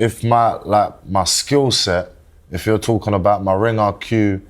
if my skill set, if you're talking about my ring IQ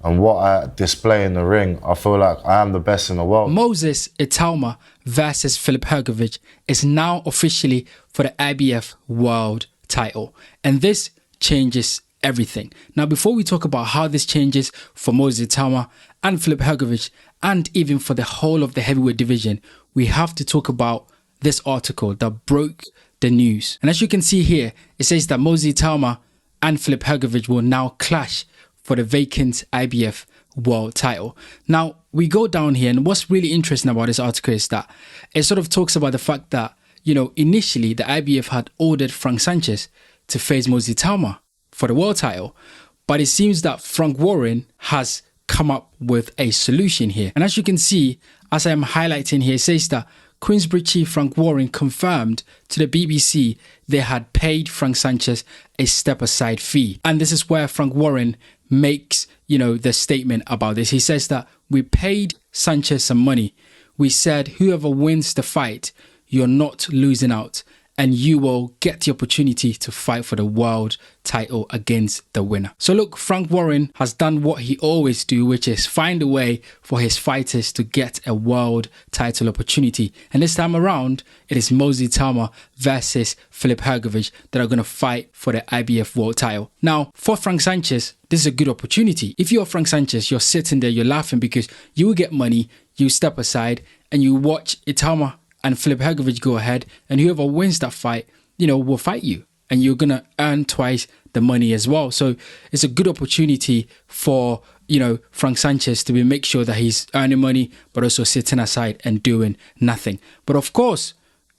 and what I display in the ring, I feel like I am the best in the world. Moses Itauma versus Filip Hrgovic is now officially for the IBF World Title, and this changes everything. Now, before we talk about how this changes for Moses Itauma and Filip Hrgovic, and even for the whole of the heavyweight division, we have to talk about this article that broke the news. And as you can see here, it says that Moses Itauma and Filip Hrgovic will now clash for the vacant IBF World Title. Now, we go down here, and what's really interesting about this article is that it sort of talks about the fact that, initially the IBF had ordered Frank Sanchez to face Moses Itauma for the world title, but it seems that Frank Warren has come up with a solution here. And as you can see, as I am highlighting here, it says that Queensberry chief Frank Warren confirmed to the BBC they had paid Frank Sanchez a step-aside fee. And this is where Frank Warren makes, the statement about this. He says that we paid Sanchez some money. We said, whoever wins the fight, you're not losing out, and you will get the opportunity to fight for the world title against the winner. So look, Frank Warren has done what he always do, which is find a way for his fighters to get a world title opportunity. And this time around, it is Moses Itauma versus Filip Hrgovic that are going to fight for the IBF World Title. Now, for Frank Sanchez, this is a good opportunity. If you're Frank Sanchez, you're sitting there, you're laughing because you will get money, you step aside and you watch Itauma and Filip Hrgovic go ahead, and whoever wins that fight, will fight you, and you're gonna earn twice the money as well. So it's a good opportunity for Frank Sanchez to make sure that he's earning money, but also sitting aside and doing nothing. But of course,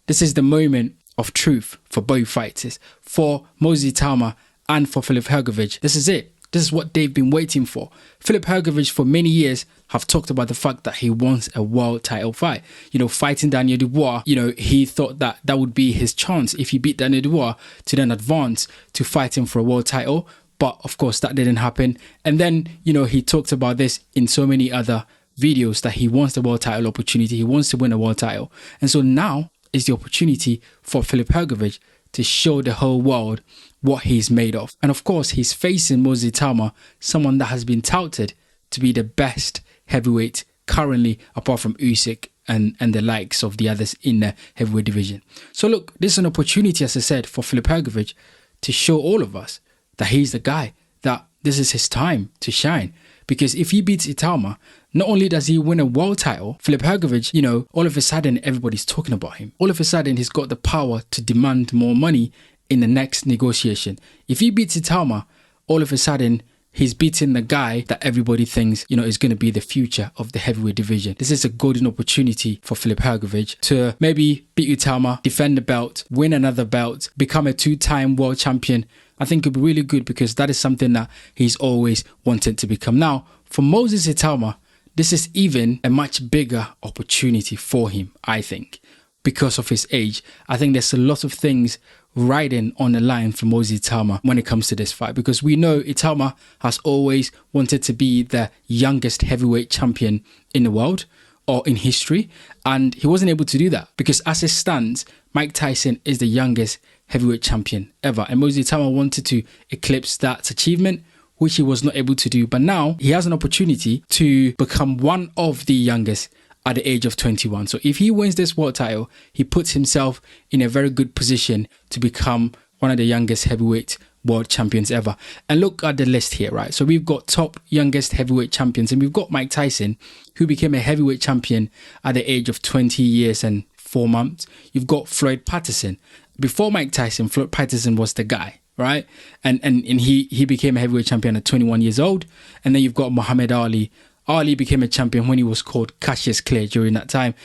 this is the moment of truth for both fighters, for Moses Itauma and for Filip Hrgovic. This is it. This is what they've been waiting for. Filip Hrgovic for many years have talked about the fact that he wants a world title fight. Fighting Daniel Dubois, he thought that that would be his chance if he beat Daniel Dubois to then advance to fighting for a world title. But of course, that didn't happen. And then, he talked about this in so many other videos that he wants the world title opportunity. He wants to win a world title. And so now is the opportunity for Filip Hrgovic to show the whole world what he's made of. And of course, he's facing Moses Itauma, someone that has been touted to be the best heavyweight currently, apart from Usyk and the likes of the others in the heavyweight division. So look, this is an opportunity, as I said, for Filip Hrgovic to show all of us that he's the guy, that this is his time to shine. Because if he beats Itauma, not only does he win a world title, Filip Hrgovic, all of a sudden everybody's talking about him. All of a sudden he's got the power to demand more money in the next negotiation. If he beats Itauma, all of a sudden he's beating the guy that everybody thinks, is going to be the future of the heavyweight division. This is a golden opportunity for Filip Hrgovic to maybe beat Itauma, defend the belt, win another belt, become a two-time world champion. I think it would be really good because that is something that he's always wanted to become. Now, for Moses Itauma, this is even a much bigger opportunity for him, I think, because of his age. I think there's a lot of things riding on the line for Moses Itauma when it comes to this fight, because we know Itauma has always wanted to be the youngest heavyweight champion in the world or in history, and he wasn't able to do that because as it stands, Mike Tyson is the youngest heavyweight champion ever, and Moses Itauma wanted to eclipse that achievement, which he was not able to do. But now he has an opportunity to become one of the youngest at the age of 21. So if he wins this world title, he puts himself in a very good position to become one of the youngest heavyweight world champions ever. And look at the list here, right? So we've got top youngest heavyweight champions, and we've got Mike Tyson, who became a heavyweight champion at the age of 20 years and 4 months. You've got Floyd Patterson. Before Mike Tyson, Floyd Patterson was the guy, right? And he became a heavyweight champion at 21 years old. And then you've got Muhammad Ali. Ali became a champion when he was called Cassius Clay during that time,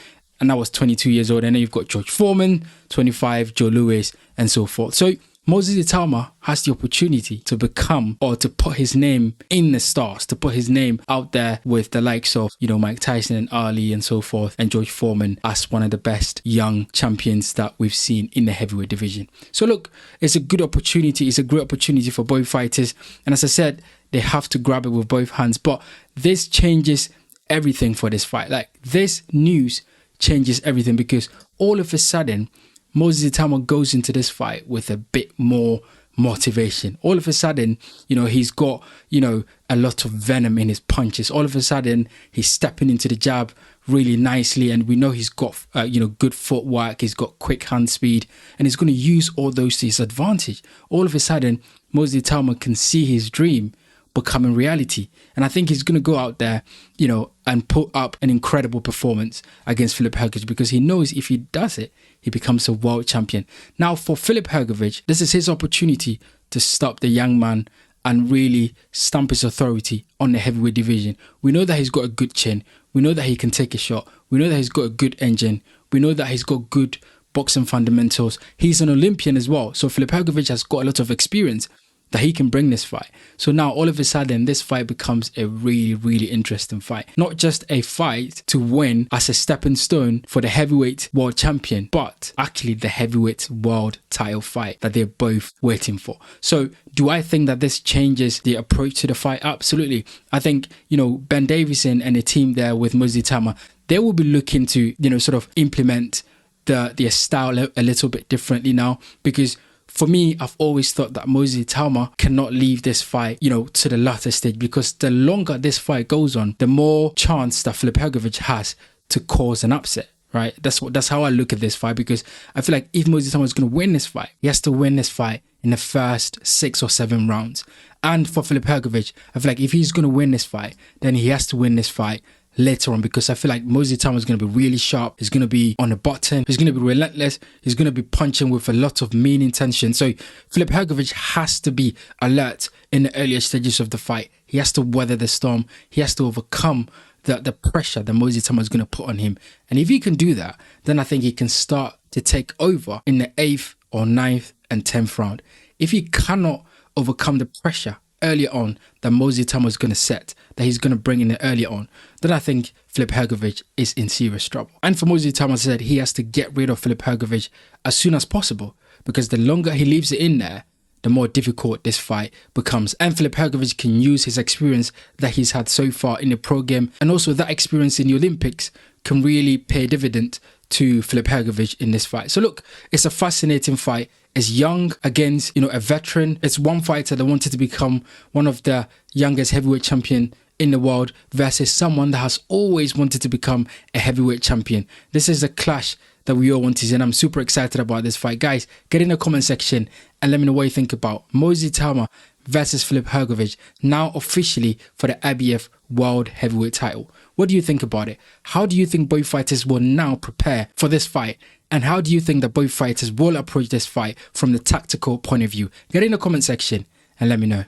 and that was 22 years old. And then you've got George Foreman, 25, Joe Louis, and so forth. So Moses Itauma has the opportunity to become, or to put his name in the stars, to put his name out there with the likes of, Mike Tyson and Ali and so forth, and George Foreman as one of the best young champions that we've seen in the heavyweight division. So look, it's a good opportunity. It's a great opportunity for both fighters. And as I said, they have to grab it with both hands. But this changes everything for this fight. Like, this news changes everything, because all of a sudden, Moses Itauma goes into this fight with a bit more motivation. All of a sudden, he's got, a lot of venom in his punches. All of a sudden, he's stepping into the jab really nicely, and we know he's got, good footwork, he's got quick hand speed, and he's going to use all those to his advantage. All of a sudden, Moses Itauma can see his dream becoming reality. And I think he's going to go out there, and put up an incredible performance against Filip Hrgovic, because he knows if he does it, he becomes a world champion. Now, for Filip Hrgovic, this is his opportunity to stop the young man and really stamp his authority on the heavyweight division. We know that he's got a good chin. We know that he can take a shot. We know that he's got a good engine. We know that he's got good boxing fundamentals. He's an Olympian as well. So Filip Hrgovic has got a lot of experience that he can bring this fight. So now all of a sudden, this fight becomes a really, really interesting fight. Not just a fight to win as a stepping stone for the heavyweight world champion, but actually the heavyweight world title fight that they're both waiting for. So do I think that this changes the approach to the fight? Absolutely. I think, Ben Davison and the team there with Moses Itauma, they will be looking to, sort of implement their style a little bit differently now, because for me, I've always thought that Moses Itauma cannot leave this fight, to the latter stage, because the longer this fight goes on, the more chance that Filip Hrgovic has to cause an upset, right? That's how I look at this fight, because I feel like if Moses Itauma is going to win this fight, he has to win this fight in the first 6 or 7 rounds. And for Filip Hrgovic, I feel like if he's going to win this fight, then he has to win this fight later on, because I feel like Moses Itauma is going to be really sharp. He's going to be on the bottom. He's going to be relentless. He's going to be punching with a lot of mean intention. So Filip Hrgovic has to be alert in the earlier stages of the fight. He has to weather the storm. He has to overcome the pressure that Moses Itauma is going to put on him. And if he can do that, then I think he can start to take over in the 8th or 9th and 10th round. If he cannot overcome the pressure earlier on that Moses Itauma is going to set, that he's going to bring in earlier on, then I think Filip Hrgovic is in serious trouble. And for Moses Itauma, as I said, he has to get rid of Filip Hrgovic as soon as possible, because the longer he leaves it in there, the more difficult this fight becomes. And Filip Hrgovic can use his experience that he's had so far in the pro game, and also that experience in the Olympics can really pay dividend to Filip Hrgovic in this fight. So look, it's a fascinating fight. It's young against, a veteran. It's one fighter that wanted to become one of the youngest heavyweight champion in the world versus someone that has always wanted to become a heavyweight champion. This is a clash that we all want to see, and I'm super excited about this fight. Guys, get in the comment section and let me know what you think about Moses Itauma versus Filip Hrgovic, now officially for the IBF World Heavyweight Title. What do you think about it? How do you think both fighters will now prepare for this fight? And how do you think that both fighters will approach this fight from the tactical point of view? Get in the comment section and let me know.